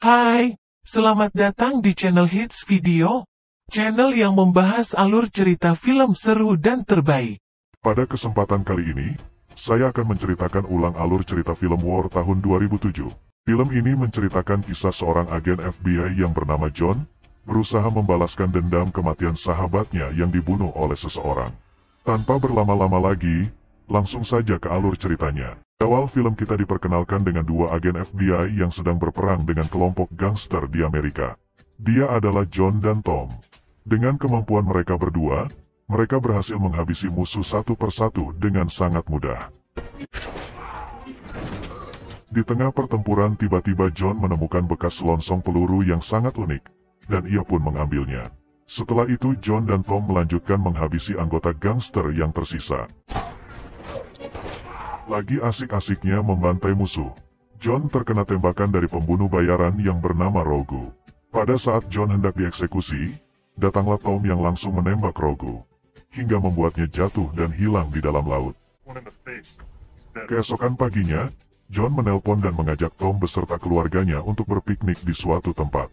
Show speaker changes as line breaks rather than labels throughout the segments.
Hai, selamat datang di channel Hits Video, channel yang membahas alur cerita film seru dan terbaik.
Pada kesempatan kali ini, saya akan menceritakan ulang alur cerita film War tahun 2007. Film ini menceritakan kisah seorang agen FBI yang bernama John, berusaha membalaskan dendam kematian sahabatnya yang dibunuh oleh seseorang. Tanpa berlama-lama lagi, langsung saja ke alur ceritanya. Di awal film kita diperkenalkan dengan dua agen FBI yang sedang berperang dengan kelompok gangster di Amerika. Dia adalah John dan Tom. Dengan kemampuan mereka berdua, mereka berhasil menghabisi musuh satu persatu dengan sangat mudah. Di tengah pertempuran tiba-tiba John menemukan bekas selongsong peluru yang sangat unik, dan ia pun mengambilnya. Setelah itu John dan Tom melanjutkan menghabisi anggota gangster yang tersisa. Lagi asik-asiknya membantai musuh, John terkena tembakan dari pembunuh bayaran yang bernama Rogu. Pada saat John hendak dieksekusi, datanglah Tom yang langsung menembak Rogu, hingga membuatnya jatuh dan hilang di dalam laut. Keesokan paginya, John menelpon dan mengajak Tom beserta keluarganya untuk berpiknik di suatu tempat.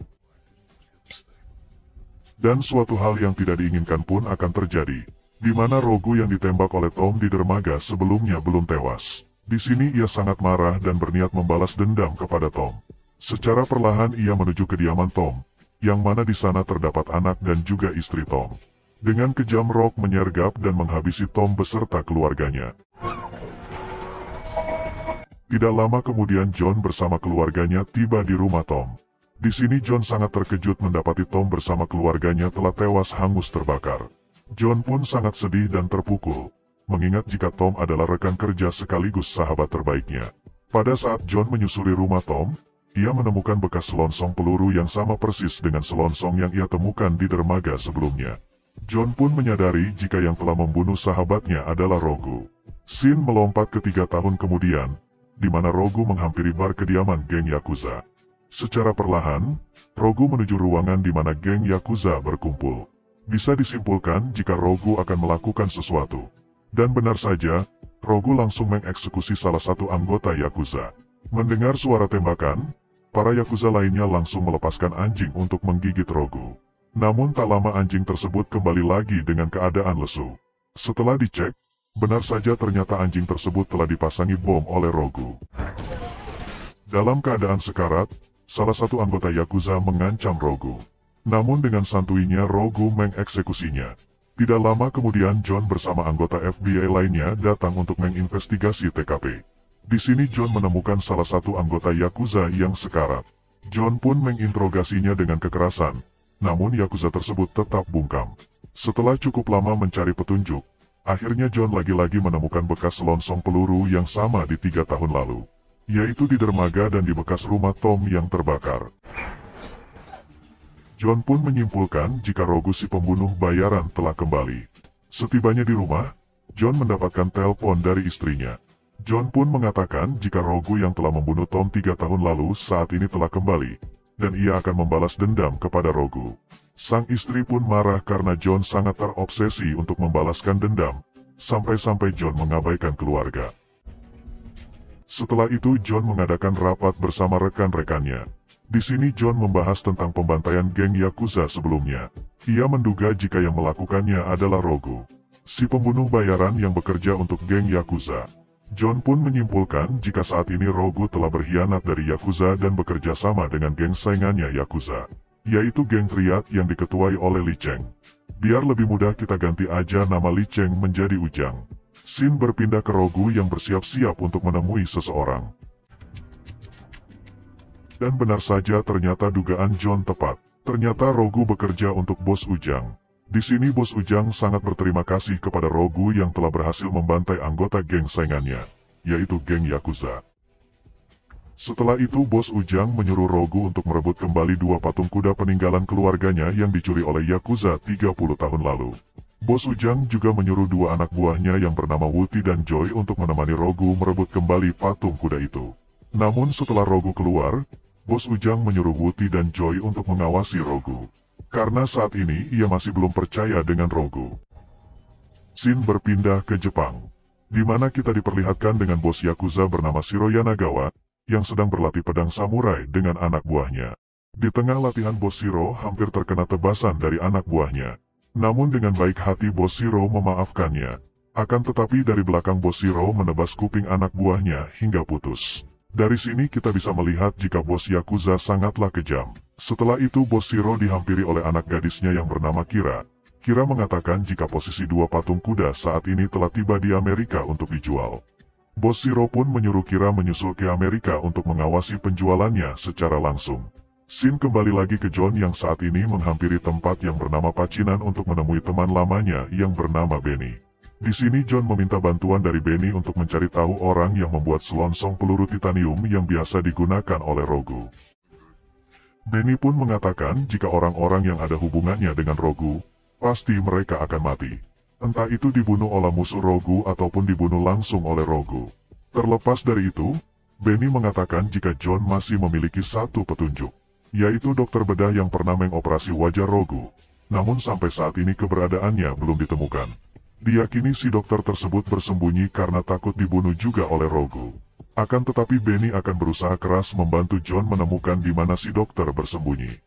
Dan suatu hal yang tidak diinginkan pun akan terjadi, di mana Rogu yang ditembak oleh Tom di dermaga sebelumnya belum tewas. Di sini ia sangat marah dan berniat membalas dendam kepada Tom. Secara perlahan ia menuju kediaman Tom, yang mana di sana terdapat anak dan juga istri Tom. Dengan kejam Rogue menyergap dan menghabisi Tom beserta keluarganya. Tidak lama kemudian John bersama keluarganya tiba di rumah Tom. Di sini John sangat terkejut mendapati Tom bersama keluarganya telah tewas hangus terbakar. John pun sangat sedih dan terpukul, mengingat jika Tom adalah rekan kerja sekaligus sahabat terbaiknya. Pada saat John menyusuri rumah Tom, ia menemukan bekas selongsong peluru yang sama persis dengan selongsong yang ia temukan di dermaga sebelumnya. John pun menyadari jika yang telah membunuh sahabatnya adalah Rogu. Scene melompat ke 3 tahun kemudian, di mana Rogu menghampiri bar kediaman geng Yakuza. Secara perlahan, Rogu menuju ruangan di mana geng Yakuza berkumpul. Bisa disimpulkan jika Rogu akan melakukan sesuatu. Dan benar saja, Rogu langsung mengeksekusi salah satu anggota Yakuza. Mendengar suara tembakan, para Yakuza lainnya langsung melepaskan anjing untuk menggigit Rogu. Namun tak lama anjing tersebut kembali lagi dengan keadaan lesu. Setelah dicek, benar saja ternyata anjing tersebut telah dipasangi bom oleh Rogu. Dalam keadaan sekarat, salah satu anggota Yakuza mengancam Rogu. Namun dengan santuinya Rogu mengeksekusinya. Tidak lama kemudian John bersama anggota FBI lainnya datang untuk menginvestigasi TKP. Di sini John menemukan salah satu anggota Yakuza yang sekarat. John pun menginterogasinya dengan kekerasan, namun Yakuza tersebut tetap bungkam. Setelah cukup lama mencari petunjuk, akhirnya John lagi-lagi menemukan bekas selongsong peluru yang sama di 3 tahun lalu, yaitu di dermaga dan di bekas rumah Tom yang terbakar. John pun menyimpulkan jika Rogu si pembunuh bayaran telah kembali. Setibanya di rumah, John mendapatkan telepon dari istrinya. John pun mengatakan jika Rogu yang telah membunuh Tom 3 tahun lalu saat ini telah kembali, dan ia akan membalas dendam kepada Rogu. Sang istri pun marah karena John sangat terobsesi untuk membalaskan dendam, sampai-sampai John mengabaikan keluarga. Setelah itu John mengadakan rapat bersama rekan-rekannya. Di sini John membahas tentang pembantaian geng Yakuza sebelumnya. Ia menduga jika yang melakukannya adalah Rogu, si pembunuh bayaran yang bekerja untuk geng Yakuza. John pun menyimpulkan jika saat ini Rogu telah berkhianat dari Yakuza dan bekerja sama dengan geng saingannya Yakuza, yaitu geng Triad yang diketuai oleh Li Cheng. Biar lebih mudah kita ganti aja nama Li Cheng menjadi Ujang. Scene berpindah ke Rogu yang bersiap-siap untuk menemui seseorang. Dan benar saja ternyata dugaan John tepat. Ternyata Rogu bekerja untuk Bos Ujang. Di sini Bos Ujang sangat berterima kasih kepada Rogu yang telah berhasil membantai anggota geng saingannya, yaitu geng Yakuza. Setelah itu Bos Ujang menyuruh Rogu untuk merebut kembali 2 patung kuda peninggalan keluarganya yang dicuri oleh Yakuza 30 tahun lalu. Bos Ujang juga menyuruh 2 anak buahnya yang bernama Wuti dan Joy untuk menemani Rogu merebut kembali patung kuda itu. Namun setelah Rogu keluar, Bos Ujang menyuruh Wuti dan Joy untuk mengawasi Rogu, karena saat ini ia masih belum percaya dengan Rogu. Scene berpindah ke Jepang, di mana kita diperlihatkan dengan bos Yakuza bernama Shiro Yanagawa, yang sedang berlatih pedang samurai dengan anak buahnya. Di tengah latihan Bos Zero hampir terkena tebasan dari anak buahnya. Namun dengan baik hati Bos Zero memaafkannya. Akan tetapi dari belakang Bos Zero menebas kuping anak buahnya hingga putus. Dari sini kita bisa melihat jika Bos Yakuza sangatlah kejam. Setelah itu Bos Zero dihampiri oleh anak gadisnya yang bernama Kira. Kira mengatakan jika posisi dua patung kuda saat ini telah tiba di Amerika untuk dijual. Bos Zero pun menyuruh Kira menyusul ke Amerika untuk mengawasi penjualannya secara langsung. Sin kembali lagi ke John yang saat ini menghampiri tempat yang bernama Pacinan untuk menemui teman lamanya yang bernama Benny. Di sini John meminta bantuan dari Benny untuk mencari tahu orang yang membuat selongsong peluru titanium yang biasa digunakan oleh Rogu. Benny pun mengatakan jika orang-orang yang ada hubungannya dengan Rogu, pasti mereka akan mati. Entah itu dibunuh oleh musuh Rogu ataupun dibunuh langsung oleh Rogu. Terlepas dari itu, Benny mengatakan jika John masih memiliki satu petunjuk, yaitu dokter bedah yang pernah mengoperasi wajah Rogu. Namun sampai saat ini keberadaannya belum ditemukan. Diyakini si dokter tersebut bersembunyi karena takut dibunuh juga oleh Rogu. Akan tetapi Benny akan berusaha keras membantu John menemukan di mana si dokter bersembunyi.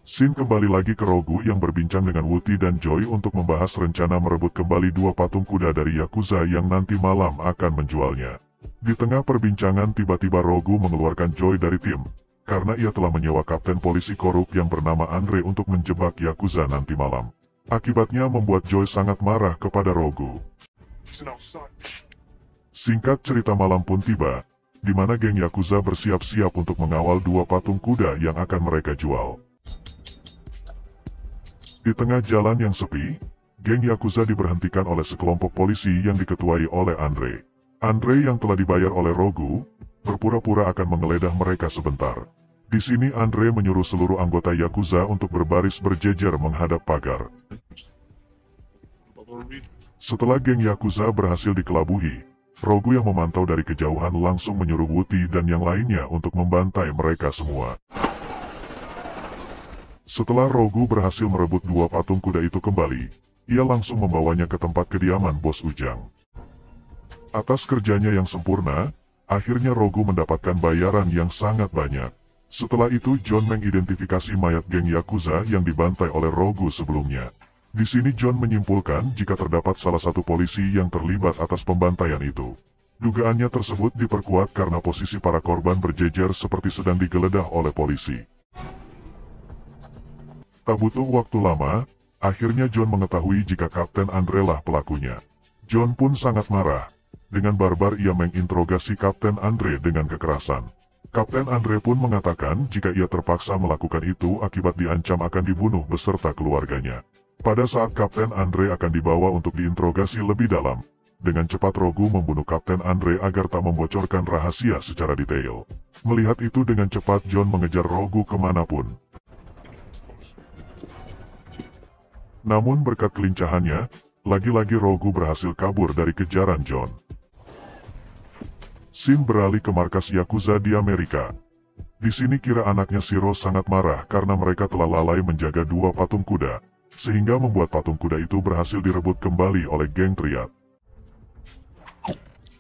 Sin kembali lagi ke Rogu yang berbincang dengan Wooty dan Joy untuk membahas rencana merebut kembali dua patung kuda dari Yakuza yang nanti malam akan menjualnya. Di tengah perbincangan tiba-tiba Rogu mengeluarkan Joy dari tim, karena ia telah menyewa kapten polisi korup yang bernama Andre untuk menjebak Yakuza nanti malam. Akibatnya membuat Joy sangat marah kepada Rogu. Singkat cerita malam pun tiba, di mana geng Yakuza bersiap-siap untuk mengawal dua patung kuda yang akan mereka jual. Di tengah jalan yang sepi, geng Yakuza diberhentikan oleh sekelompok polisi yang diketuai oleh Andre. Andre yang telah dibayar oleh Rogu, berpura-pura akan menggeledah mereka sebentar. Di sini Andre menyuruh seluruh anggota Yakuza untuk berbaris berjejer menghadap pagar. Setelah geng Yakuza berhasil dikelabuhi, Rogu yang memantau dari kejauhan langsung menyuruh Wooty dan yang lainnya untuk membantai mereka semua. Setelah Rogu berhasil merebut dua patung kuda itu kembali, ia langsung membawanya ke tempat kediaman Bos Ujang. Atas kerjanya yang sempurna, akhirnya Rogu mendapatkan bayaran yang sangat banyak. Setelah itu John mengidentifikasi mayat geng Yakuza yang dibantai oleh Rogu sebelumnya. Di sini John menyimpulkan jika terdapat salah satu polisi yang terlibat atas pembantaian itu. Dugaannya tersebut diperkuat karena posisi para korban berjejer seperti sedang digeledah oleh polisi. Tak butuh waktu lama, akhirnya John mengetahui jika Kapten Andre lah pelakunya. John pun sangat marah. Dengan barbar ia menginterogasi Kapten Andre dengan kekerasan. Kapten Andre pun mengatakan jika ia terpaksa melakukan itu akibat diancam akan dibunuh beserta keluarganya. Pada saat Kapten Andre akan dibawa untuk diinterogasi lebih dalam, dengan cepat Rogu membunuh Kapten Andre agar tak membocorkan rahasia secara detail. Melihat itu dengan cepat John mengejar Rogu kemanapun. Namun berkat kelincahannya, lagi-lagi Rogu berhasil kabur dari kejaran John. Sin beralih ke markas Yakuza di Amerika. Di sini Kira anaknya Shiro sangat marah karena mereka telah lalai menjaga dua patung kuda, sehingga membuat patung kuda itu berhasil direbut kembali oleh geng Triad.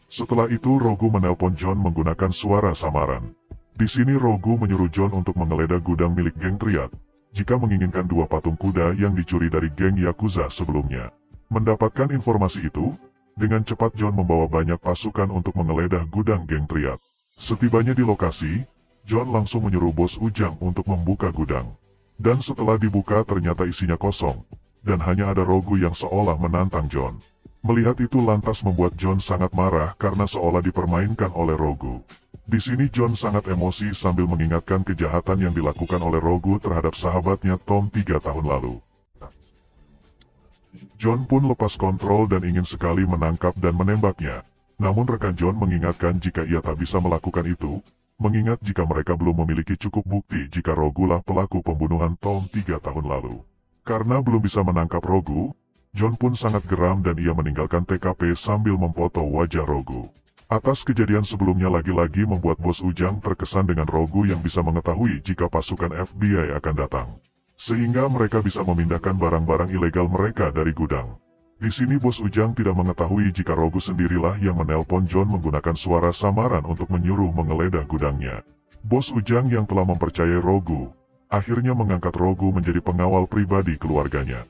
Setelah itu Rogu menelpon John menggunakan suara samaran. Di sini Rogu menyuruh John untuk menggeledah gudang milik geng Triad, jika menginginkan dua patung kuda yang dicuri dari geng Yakuza sebelumnya. Mendapatkan informasi itu, dengan cepat John membawa banyak pasukan untuk menggeledah gudang geng Triad. Setibanya di lokasi, John langsung menyuruh Bos Ujang untuk membuka gudang. Dan setelah dibuka ternyata isinya kosong, dan hanya ada Rogu yang seolah menantang John. Melihat itu lantas membuat John sangat marah karena seolah dipermainkan oleh Rogu. Di sini John sangat emosi sambil mengingatkan kejahatan yang dilakukan oleh Rogu terhadap sahabatnya Tom 3 tahun lalu. John pun lepas kontrol dan ingin sekali menangkap dan menembaknya. Namun rekan John mengingatkan jika ia tak bisa melakukan itu, mengingat jika mereka belum memiliki cukup bukti jika Rogu lah pelaku pembunuhan Tom 3 tahun lalu. Karena belum bisa menangkap Rogu, John pun sangat geram dan ia meninggalkan TKP sambil memfoto wajah Rogu. Atas kejadian sebelumnya lagi-lagi membuat Bos Ujang terkesan dengan Rogu yang bisa mengetahui jika pasukan FBI akan datang. Sehingga mereka bisa memindahkan barang-barang ilegal mereka dari gudang. Di sini Bos Ujang tidak mengetahui jika Rogu sendirilah yang menelpon John menggunakan suara samaran untuk menyuruh menggeledah gudangnya. Bos Ujang yang telah mempercayai Rogu, akhirnya mengangkat Rogu menjadi pengawal pribadi keluarganya.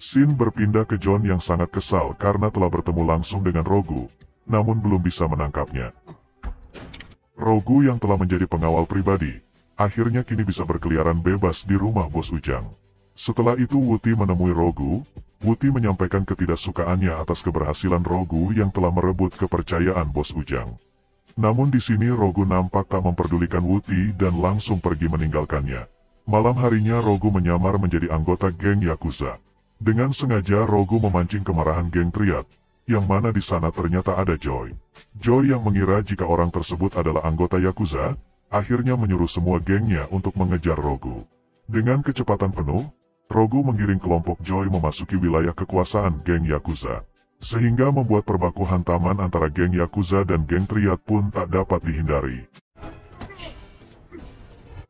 Shin berpindah ke John yang sangat kesal karena telah bertemu langsung dengan Rogu, namun belum bisa menangkapnya. Rogu yang telah menjadi pengawal pribadi, akhirnya kini bisa berkeliaran bebas di rumah Bos Ujang. Setelah itu Wuti menemui Rogu. Wuti menyampaikan ketidaksukaannya atas keberhasilan Rogu yang telah merebut kepercayaan Bos Ujang. Namun di sini Rogu nampak tak memperdulikan Wuti dan langsung pergi meninggalkannya. Malam harinya Rogu menyamar menjadi anggota geng Yakuza. Dengan sengaja Rogu memancing kemarahan geng Triad, yang mana di sana ternyata ada Joy. Joy yang mengira jika orang tersebut adalah anggota Yakuza, akhirnya menyuruh semua gengnya untuk mengejar Rogu. Dengan kecepatan penuh, Rogu menggiring kelompok Joy memasuki wilayah kekuasaan geng Yakuza, sehingga membuat perbaku hantaman antara geng Yakuza dan geng Triad pun tak dapat dihindari.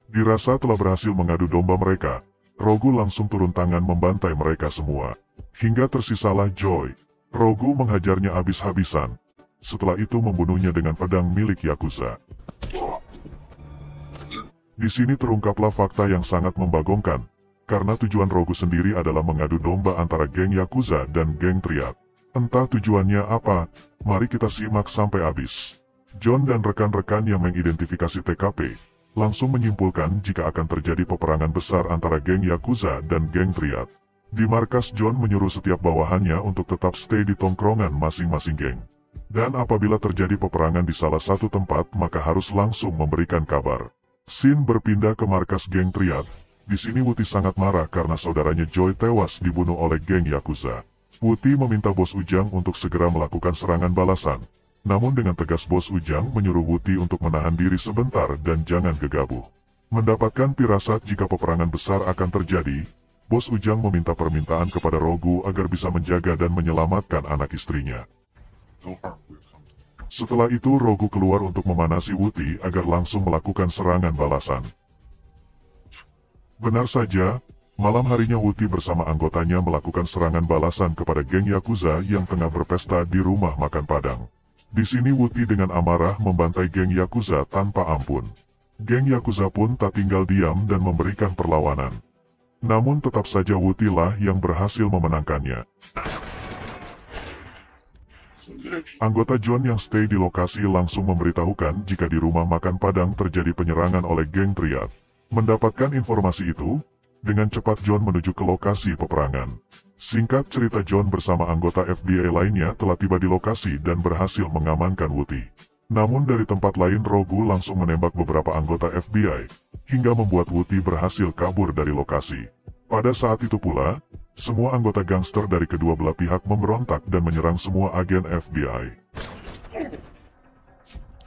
Dirasa telah berhasil mengadu domba mereka, Rogu langsung turun tangan membantai mereka semua. Hingga tersisalah Joy. Rogu menghajarnya habis-habisan. Setelah itu membunuhnya dengan pedang milik Yakuza. Di sini terungkaplah fakta yang sangat membagongkan, karena tujuan Rogu sendiri adalah mengadu domba antara geng Yakuza dan geng Triad. Entah tujuannya apa, mari kita simak sampai habis. John dan rekan-rekan yang mengidentifikasi TKP, langsung menyimpulkan jika akan terjadi peperangan besar antara geng Yakuza dan geng Triad. Di markas John menyuruh setiap bawahannya untuk tetap stay di tongkrongan masing-masing geng. Dan apabila terjadi peperangan di salah satu tempat maka harus langsung memberikan kabar. Shin berpindah ke markas geng Triad. Di sini Wuti sangat marah karena saudaranya Joy tewas dibunuh oleh geng Yakuza. Wuti meminta Bos Ujang untuk segera melakukan serangan balasan. Namun dengan tegas Bos Ujang menyuruh Wuti untuk menahan diri sebentar dan jangan gegabah. Mendapatkan firasat jika peperangan besar akan terjadi, Bos Ujang meminta permintaan kepada Rogu agar bisa menjaga dan menyelamatkan anak istrinya. Setelah itu Rogu keluar untuk memanasi Wuti agar langsung melakukan serangan balasan. Benar saja, malam harinya Wuti bersama anggotanya melakukan serangan balasan kepada geng Yakuza yang tengah berpesta di rumah makan Padang. Di sini Wuti dengan amarah membantai geng Yakuza tanpa ampun. Geng Yakuza pun tak tinggal diam dan memberikan perlawanan. Namun tetap saja Wuti lah yang berhasil memenangkannya. Anggota John yang stay di lokasi langsung memberitahukan jika di rumah makan Padang terjadi penyerangan oleh geng Triad. Mendapatkan informasi itu, dengan cepat John menuju ke lokasi peperangan. Singkat cerita John bersama anggota FBI lainnya telah tiba di lokasi dan berhasil mengamankan Wuti. Namun dari tempat lain Rogu langsung menembak beberapa anggota FBI, hingga membuat Wuti berhasil kabur dari lokasi. Pada saat itu pula, semua anggota gangster dari kedua belah pihak memberontak dan menyerang semua agen FBI.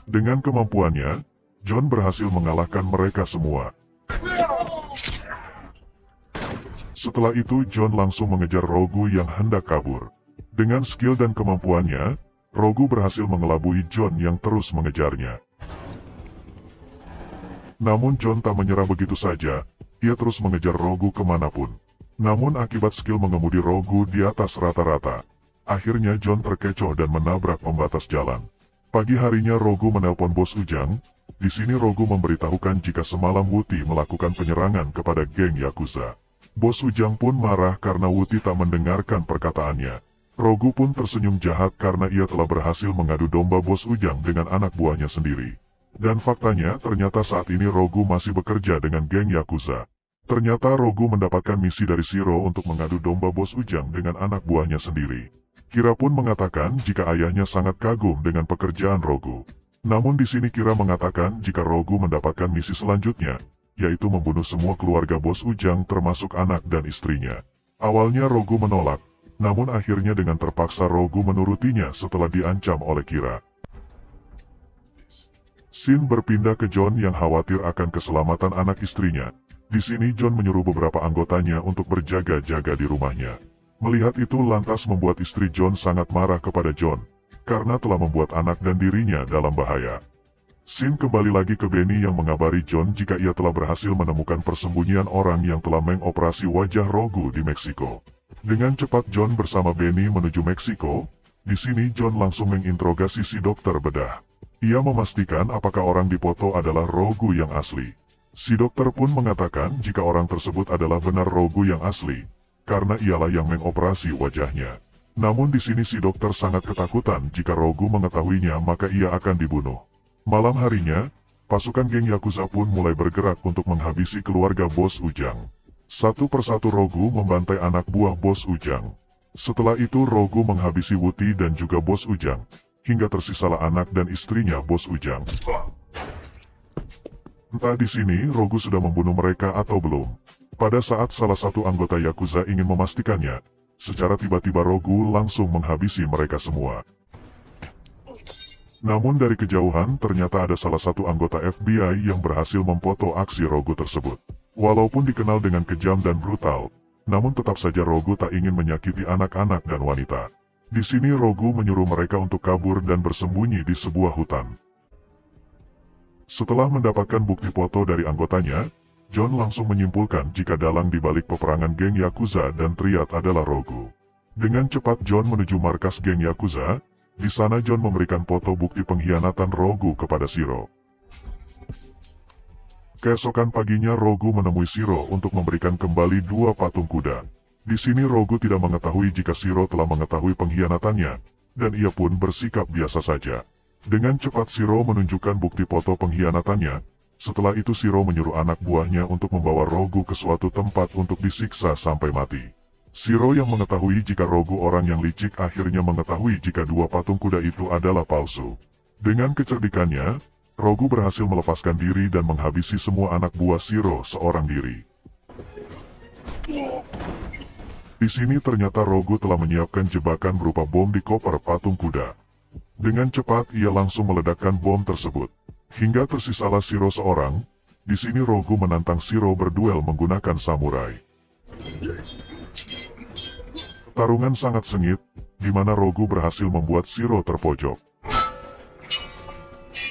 Dengan kemampuannya, John berhasil mengalahkan mereka semua. Setelah itu John langsung mengejar Rogu yang hendak kabur. Dengan skill dan kemampuannya, Rogu berhasil mengelabui John yang terus mengejarnya. Namun John tak menyerah begitu saja, ia terus mengejar Rogu kemanapun. Namun akibat skill mengemudi Rogu di atas rata-rata, akhirnya John terkecoh dan menabrak pembatas jalan. Pagi harinya Rogu menelpon Bos Ujang. Di sini Rogu memberitahukan jika semalam Wuti melakukan penyerangan kepada geng Yakuza. Bos Ujang pun marah karena Wuti tak mendengarkan perkataannya. Rogu pun tersenyum jahat karena ia telah berhasil mengadu domba Bos Ujang dengan anak buahnya sendiri. Dan faktanya ternyata saat ini Rogu masih bekerja dengan geng Yakuza. Ternyata Rogu mendapatkan misi dari Shiro untuk mengadu domba Bos Ujang dengan anak buahnya sendiri. Kira pun mengatakan jika ayahnya sangat kagum dengan pekerjaan Rogu. Namun di sini Kira mengatakan jika Rogu mendapatkan misi selanjutnya, yaitu membunuh semua keluarga Bos Ujang termasuk anak dan istrinya. Awalnya Rogu menolak, namun akhirnya dengan terpaksa Rogu menurutinya setelah diancam oleh Kira. Shin berpindah ke John yang khawatir akan keselamatan anak istrinya. Di sini John menyuruh beberapa anggotanya untuk berjaga-jaga di rumahnya. Melihat itu lantas membuat istri John sangat marah kepada John, karena telah membuat anak dan dirinya dalam bahaya. Shin kembali lagi ke Benny yang mengabari John jika ia telah berhasil menemukan persembunyian orang yang telah mengoperasi wajah Rogu di Meksiko. Dengan cepat John bersama Benny menuju Meksiko. Di sini John langsung menginterogasi si dokter bedah. Ia memastikan apakah orang di foto adalah Rogu yang asli. Si dokter pun mengatakan jika orang tersebut adalah benar Rogu yang asli, karena ialah yang mengoperasi wajahnya. Namun di sini si dokter sangat ketakutan jika Rogu mengetahuinya maka ia akan dibunuh. Malam harinya, pasukan geng Yakuza pun mulai bergerak untuk menghabisi keluarga Bos Ujang. Satu persatu Rogu membantai anak buah Bos Ujang. Setelah itu Rogu menghabisi Wuti dan juga Bos Ujang, hingga tersisalah anak dan istrinya Bos Ujang. Entah di sini Rogu sudah membunuh mereka atau belum. Pada saat salah satu anggota Yakuza ingin memastikannya, secara tiba-tiba Rogu langsung menghabisi mereka semua. Namun dari kejauhan ternyata ada salah satu anggota FBI yang berhasil memfoto aksi Rogu tersebut. Walaupun dikenal dengan kejam dan brutal, namun tetap saja Rogu tak ingin menyakiti anak-anak dan wanita. Di sini Rogu menyuruh mereka untuk kabur dan bersembunyi di sebuah hutan. Setelah mendapatkan bukti foto dari anggotanya, John langsung menyimpulkan jika dalang di balik peperangan geng Yakuza dan Triad adalah Rogu. Dengan cepat John menuju markas geng Yakuza. Di sana John memberikan foto bukti pengkhianatan Rogu kepada Shiro. Keesokan paginya Rogu menemui Shiro untuk memberikan kembali 2 patung kuda. Di sini Rogu tidak mengetahui jika Shiro telah mengetahui pengkhianatannya, dan ia pun bersikap biasa saja. Dengan cepat Shiro menunjukkan bukti foto pengkhianatannya. Setelah itu Shiro menyuruh anak buahnya untuk membawa Rogu ke suatu tempat untuk disiksa sampai mati. Shiro yang mengetahui jika Rogu orang yang licik akhirnya mengetahui jika 2 patung kuda itu adalah palsu. Dengan kecerdikannya, Rogu berhasil melepaskan diri dan menghabisi semua anak buah Shiro seorang diri. Di sini ternyata Rogu telah menyiapkan jebakan berupa bom di koper patung kuda. Dengan cepat ia langsung meledakkan bom tersebut. Hingga tersisalah Shiro seorang. Di sini Rogu menantang Shiro berduel menggunakan samurai. Pertarungan sangat sengit, di mana Rogu berhasil membuat Shiro terpojok.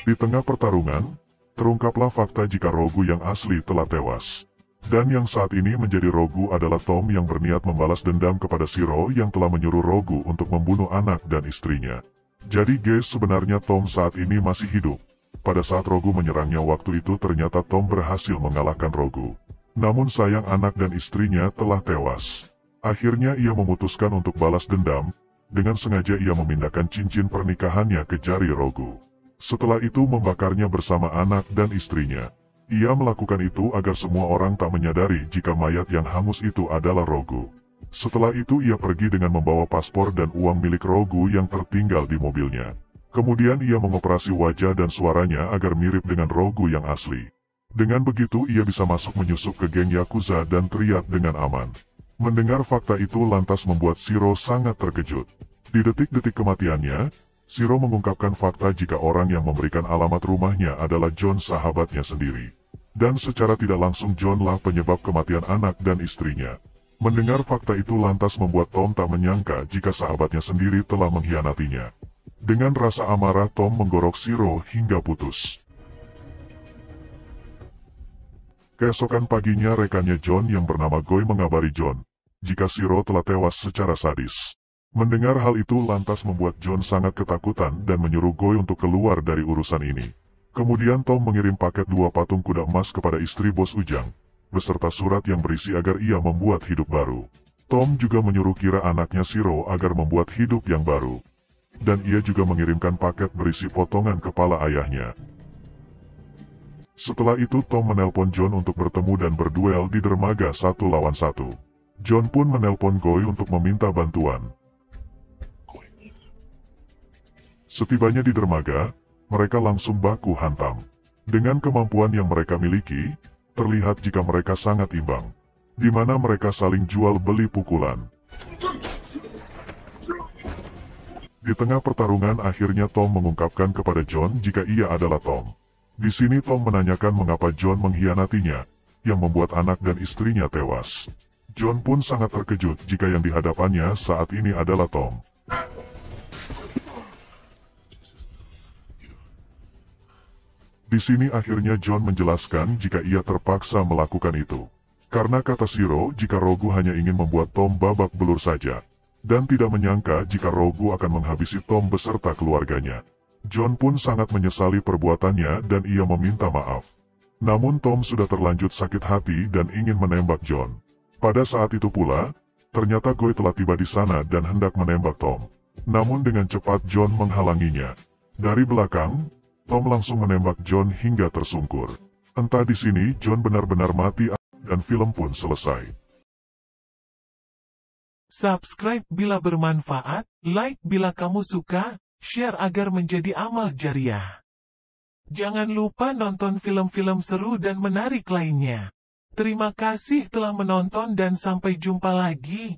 Di tengah pertarungan, terungkaplah fakta jika Rogu yang asli telah tewas. Dan yang saat ini menjadi Rogu adalah Tom yang berniat membalas dendam kepada Shiro yang telah menyuruh Rogu untuk membunuh anak dan istrinya. Jadi guys, sebenarnya Tom saat ini masih hidup. Pada saat Rogu menyerangnya waktu itu ternyata Tom berhasil mengalahkan Rogu. Namun sayang anak dan istrinya telah tewas. Akhirnya ia memutuskan untuk balas dendam. Dengan sengaja ia memindahkan cincin pernikahannya ke jari Rogu. Setelah itu membakarnya bersama anak dan istrinya. Ia melakukan itu agar semua orang tak menyadari jika mayat yang hangus itu adalah Rogu. Setelah itu ia pergi dengan membawa paspor dan uang milik Rogu yang tertinggal di mobilnya. Kemudian ia mengoperasi wajah dan suaranya agar mirip dengan Rogu yang asli. Dengan begitu ia bisa masuk menyusup ke geng Yakuza dan Triad dengan aman. Mendengar fakta itu lantas membuat Shiro sangat terkejut. Di detik-detik kematiannya, Shiro mengungkapkan fakta jika orang yang memberikan alamat rumahnya adalah John sahabatnya sendiri. Dan secara tidak langsung John-lah penyebab kematian anak dan istrinya. Mendengar fakta itu lantas membuat Tom tak menyangka jika sahabatnya sendiri telah mengkhianatinya. Dengan rasa amarah Tom menggorok Shiro hingga putus. Keesokan paginya rekannya John yang bernama Goy mengabari John jika Shiro telah tewas secara sadis. Mendengar hal itu lantas membuat John sangat ketakutan dan menyuruh Goy untuk keluar dari urusan ini. Kemudian Tom mengirim paket 2 patung kuda emas kepada istri Bos Ujang, beserta surat yang berisi agar ia membuat hidup baru. Tom juga menyuruh Kira anaknya Shiro agar membuat hidup yang baru. Dan ia juga mengirimkan paket berisi potongan kepala ayahnya. Setelah itu Tom menelpon John untuk bertemu dan berduel di dermaga 1 lawan 1. John pun menelpon Goy untuk meminta bantuan. Setibanya di dermaga, mereka langsung baku hantam. Dengan kemampuan yang mereka miliki, terlihat jika mereka sangat imbang. Di mana mereka saling jual beli pukulan. Di tengah pertarungan akhirnya Tom mengungkapkan kepada John jika ia adalah Tom. Di sini Tom menanyakan mengapa John mengkhianatinya, yang membuat anak dan istrinya tewas. John pun sangat terkejut jika yang dihadapannya saat ini adalah Tom. Di sini akhirnya John menjelaskan jika ia terpaksa melakukan itu. Karena kata Shiro jika Rogu hanya ingin membuat Tom babak belur saja. Dan tidak menyangka jika Rogu akan menghabisi Tom beserta keluarganya. John pun sangat menyesali perbuatannya dan ia meminta maaf. Namun Tom sudah terlanjut sakit hati dan ingin menembak John. Pada saat itu pula, ternyata Guy telah tiba di sana dan hendak menembak Tom. Namun dengan cepat John menghalanginya. Dari belakang, Tom langsung menembak John hingga tersungkur. Entah di sini John benar-benar mati dan film pun selesai.
Subscribe bila bermanfaat, like bila kamu suka, share agar menjadi amal jariah. Jangan lupa nonton film-film seru dan menarik lainnya. Terima kasih telah menonton dan sampai jumpa lagi.